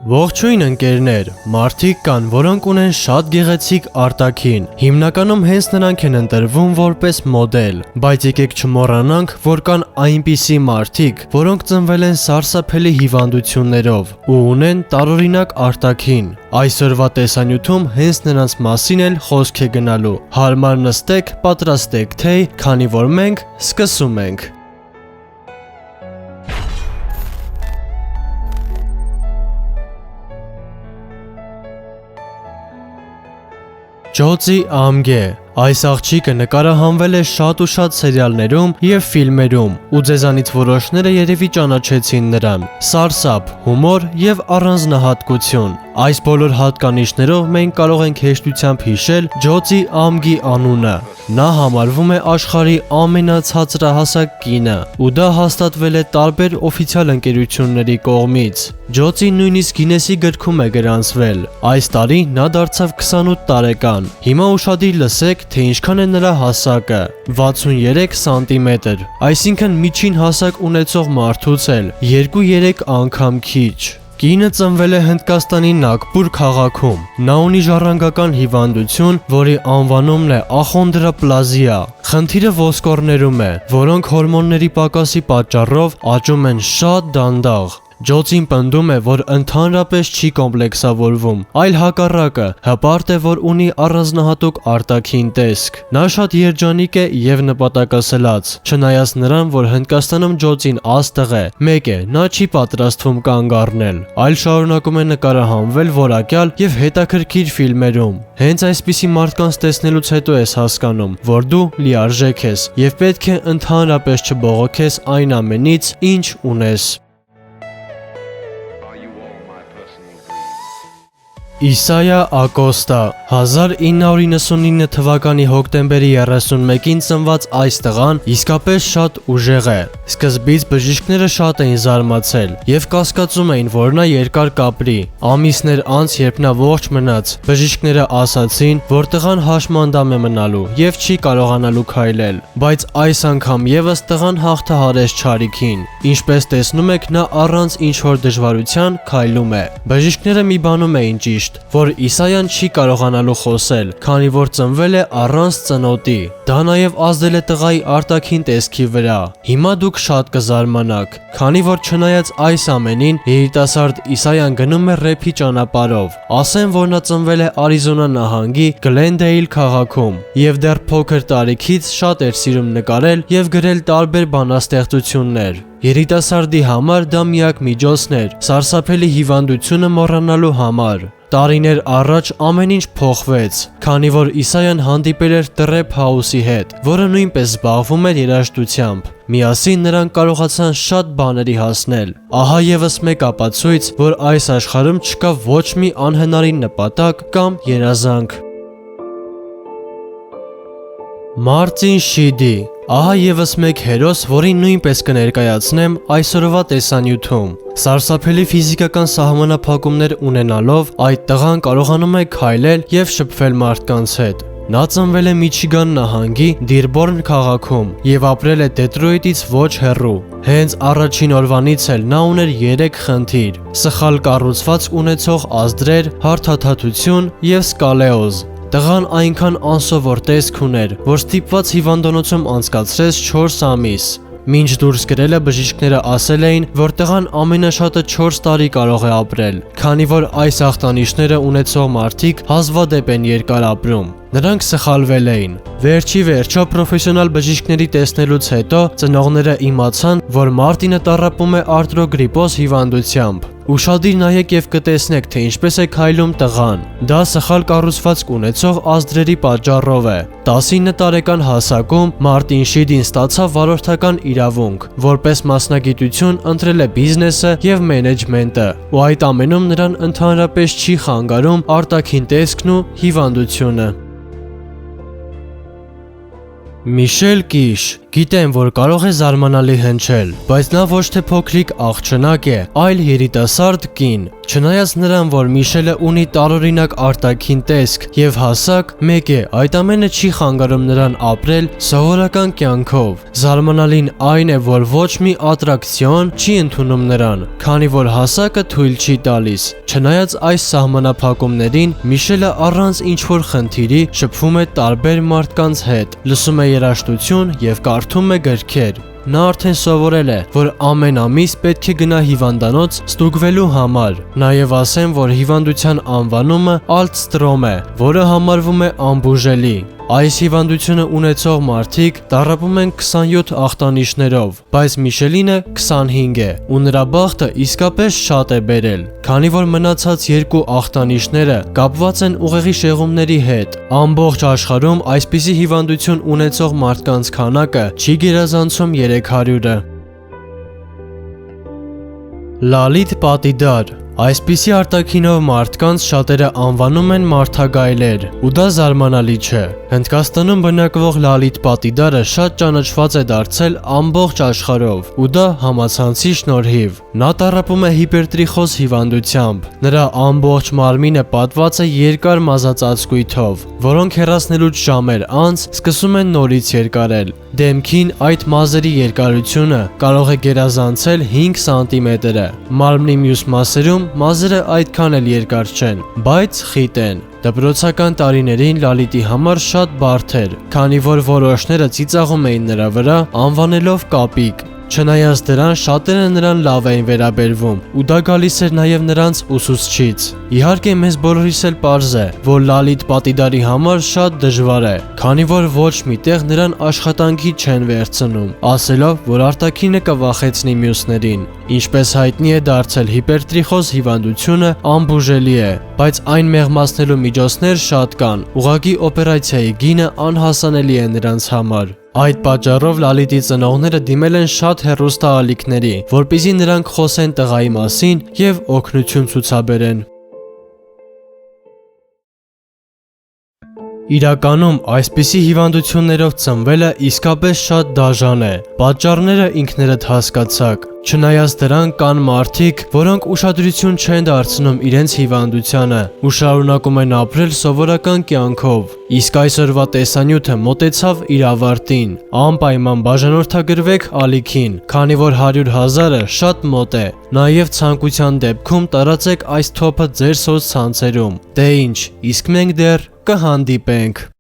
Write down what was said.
Ողջույն ընկերներ, մարդիկ կան, որոնք ունեն շատ գեղեցիկ արտաքին, հիմնականում հենց նրանք են ընտրվում որպես մոդել, բայց եկեք չմոռանանք, որ կան այնպիսի մարդիկ, որոնք ծնվել են սարսափելի հիվանդություններով ու ունեն տարօրինակ արտաքին։ Այսօրվա տեսանյութում հենց նրանց մասին էլ խոսք է գնալու։ Հարմար նստեք, պատրաստեք թեյ, քանի որ մենք սկսում ենք։ Ջոցի Ամգե Այս աղջիկը նկարահանվել է շատ ու շատ սերիալներում և ֆիլմերում, ու ձեզանից որոշները երևի ճանաչեցին նրան։ Սարսափ, հումոր և առանձնահատկություն։ Այս բոլոր հատկանիշներով մենք կարող ենք հեշտությամբ հիշել Ջոցի Ամգի անունը։ Նա համարվում է աշխարհի ամենացածրահասակ կինը, ու դա հաստատվել է տարբեր օֆիցիալ ընկերությունների կողմից։ Ջոցին նույնիսկ Գինեսի գրքում է գրանցվել։ Այս տարի նա դարձավ 28 տարեկան։ Հիմա ուշադիր լսեք, թե ինչքան է նրա հասակը՝ 63 սանտիմետր, այսինքն միջին հասակ ունեցող մարդուց էլ 2-3 անգամ քիչ։ Կինը ծնվել է Հնդկաստանի Նագպուր քաղաքում։ Նա ունի ժառանգական հիվանդություն, որի անվանումն է ախոնդրոպլազիա։ Խնդիրը ոսկորներում է, որոնք հորմոնների պակասի պատճառով աճում են շատ դանդաղ։ Ջոցին պնդում է, որ ընդհանրապես չի կոմպլեքսավորվում, այլ հակառակը, հպարտ է, որ ունի առանձնահատուկ արտաքին տեսք։ Նա շատ երջանիկ է և նպատակասլաց, չնայած նրան, որ Հնդկաստանում Ջոցին աստղ է, մեկ է, նա չի պատրաստվում կանգ առնել, այլ շարունակում է նկարահանվել որակյալ և հետաքրքիր ֆիլմերում։ Հենց այսպիսի մարդկանց տեսնելուց հետո ես հասկանում, որ դու լիարժեք ես և պետք է ընդհանրապես չբողոքես այն ամենից, ինչ ունես։ Իսայա Ակոստա 1999 թվականի հոկտեմբերի 31-ին ծնված այս տղան իսկապես շատ ուժեղ է։ Սկզբից բժիշկները շատ էին զարմացել և կասկածում էին, որ նա երկար կապրի։ Ամիսներ անց, երբ նա ողջ մնաց, բժիշկները ասացին, որ տղան հաշմանդամ է մնալու և չի կարողանալու քայլել։ Բայց այս անգամ ևս տղան հաղթահարեց չարիքին։ Ինչպես տեսնում եք, նա առանց ինչ-որ դժվարության քայլում է։ Բժիշկները մի բանում էին ճիշտ, որ Իսայան չի կարողանալու խոսել, քանի որ ծնվել է առանց ծնոտի։ Դա նաև ազդել է տղայի արտաքին տեսքի վրա։ Հիմա դուք շատ կզարմանաք, քանի որ չնայած այս ամենին, երիտասարդ Իսայան գնում է ռեփի ճանապարհով։ Ասեմ, որ նա ծնվել է Արիզոնա նահանգի Գլենդեյլ քաղաքում և դեռ փոքր տարիքից շատ էր սիրում նկարել և գրել տարբեր բանաստեղծություններ։ Երիտասարդի համար դա միակ միջոցն էր սարսափելի հիվանդությունը մոռանալու համար։ Տարիներ առաջ ամեն ինչ փոխվեց, քանի որ Իսայան հանդիպել էր Տրեփ Հաուսի հետ, որը նույնպես զբաղվում էր երաժշտությամբ։ Միասին նրանք կարողացան շատ բաների հասնել։ Ահա ևս մեկ ապացույց, որ այս աշխարհում չկա ոչ մի անհնարին նպատակ կամ երազանք։ Մարտին Շիդի Ահա ևս մեկ հերոս, որին նույնպես կներկայացնեմ այսօրվա տեսանյութում։ Սարսափելի ֆիզիկական սահմանափակումներ ունենալով, այդ տղան կարողանում է քայլել և շփվել մարդկանց հետ։ Նա ծնվել է Միչիգան նահանգի Դիրբորն քաղաքում և ապրել է Դետրոյթից ոչ հեռու։ Հենց առաջին օրվանից էլ նա ուներ 3 խնդիր՝ սխալ կառուցվածք ունեցող ազդրեր, հարթաթաթություն և սկալեոզ։ Տղան այնքան անսովոր տեսք ուներ, որ ստիպված հիվանդանոցում անցկացրեց 4 ամիս։ Մինչ դուրս գրելը բժիշկները ասել էին, որ տղան ամենաշատը 4 տարի կարող է ապրել, քանի որ այս ախտանիշները ունեցող մարդիկ հազվադեպ են երկար ապրում։ Նրանք սխալվել էին։ Վերջի վերջո պրոֆեսիոնալ բժիշկների տեսնելուց հետո ծնողները իմացան, որ Մարտինը տառապում է արտրոգրիպոզ հիվանդությամբ։ Ուշադիր նայեք և կտեսնեք, թե ինչպես է քայլում տղան։ Դա սխալ կառուցվածք ունեցող ազդրերի պատճառով է։ 19 տարեկան հասակում Մարտին Շիդին ստացավ վարորդական իրավունք, որպես մասնագիտություն ընտրել է բիզնեսը և մենեջմենտը, ու այդ ամենում նրան ընդհանրապես չի խանգարում արտաքին տեսքն ու հիվանդությունը։ Միշել Կիշ Գիտեմ, որ կարող է զարմանալի հնչել, բայց նա ոչ թե փոքրիկ աղջնակ է, այլ երիտասարդ կին։ Չնայած նրան, որ Միշելը ունի տարօրինակ արտաքին տեսք եւ հասակ, մեկ է, այդ ամենը չի խանգարում նրան ապրել սովորական կյանքով։ Զարմանալին այն է, որ ոչ մի ատրակցիոն չի ընդունում նրան, քանի որ հասակը թույլ չի տալիս։ Չնայած այս սահմանափակումներին, Միշելը առանց ինչ-որ խնդիրի շփվում է տարբեր մարդկանց հետ, լսում է երաժշտություն եւ կարդում է գրքեր։ Նա արդեն սովորել է, որ ամեն ամիս պետք է գնա հիվանդանոց ստուգվելու համար։ Նաև ասեմ, որ հիվանդության անվանումը Ալցստրոմ է, որը համարվում է անբուժելի։ Այս հիվանդությունը ունեցող մարդիկ տառապում են 27 ախտանիշներով, բայց Միշելինը 25 է, ու նրա բախտը իսկապես շատ է բերել, քանի որ մնացած երկու ախտանիշները կապված են ուղեղի շեղումների հետ։ Ամբողջ աշխարհում այսպիսի հիվանդություն ունեցող մարդկանց քանակը չի գերազանցում 300-ը։ Լալիթ պատիդար։ Այսպիսի արտաքինով մարդկանց շատերը անվանում են մարդագայլեր, ու դա զարմանալի չէ։ Հնդկաստանում բնակվող Լալիթ պատիդարը շատ ճանաչված է դարձել ամբողջ աշխարհով, ու դա համացանցի շնորհիվ։ Նա տառապում է հիպերտրիխոզ հիվանդությամբ։ Նրա ամբողջ մարմինը պատված է երկար մազածածկույթով, որոնք հեռացնելուց ժամեր անց սկսում են նորից երկարել։ Դեմքին այդ մազերի երկարությունը կարող է գերազանցել 5 սանտիմետրը։ Մարմնի մյուս մասերում մազերը այդքան էլ երկար չեն, բայց խիտ են։ Դպրոցական տարիներին Լալիթի համար շատ բարդ էր, քանի որ որոշները ծիծաղում էին նրա վրա, անվանելով կապիկ։ Չնայած դրան, շատերը նրան լավ էին վերաբերվում, ու դա գալիս էր նաև նրանց ուսուցչից։ Իհարկե, մեզ բոլորիս էլ պարզ է, որ Լալիթ պատիդարի համար շատ դժվար է, քանի որ ոչ միտեղ նրան աշխատանքի չեն վերցնում, ասելով, որ արտաքինը կվախեցնի մյուսներին։ Ինչպես հայտնի է դարձել, հիպերտրիխոզ հիվանդությունը անբուժելի է, բայց այն մեղմացնելու միջոցներ շատ կան, ուղղակի օպերացիայի գինը անհասանելի է նրանց համար։ Այդ պատճառով Լալիթի ծնողները դիմել են շատ հեռուստաալիքների, որպեսզի նրանք խոսեն տղայի մասին եւ օգնություն ցուցաբերեն։ Իրականում այսպիսի հիվանդություններով ծնվելը իսկապես շատ դաժան է։ Պատճառները ինքներդ հասկացաք։ Չնայած դրան, կան մարդիկ, որոնք ուշադրություն չեն դարձնում իրենց հիվանդությանը ու շարունակում են ապրել սովորական կյանքով։ Իսկ այսօրվա տեսանյութը մոտեցավ իր ավարտին։ Անպայման բաժանորդագրվեք ալիքին, քանի որ 100,000-ը շատ մոտ է։ Նաև ցանկության դեպքում տարածեք այս թոփը ձեր սոցցանցերում։ Դե ինչ, իսկ մենք դեռ կհանդիպենք։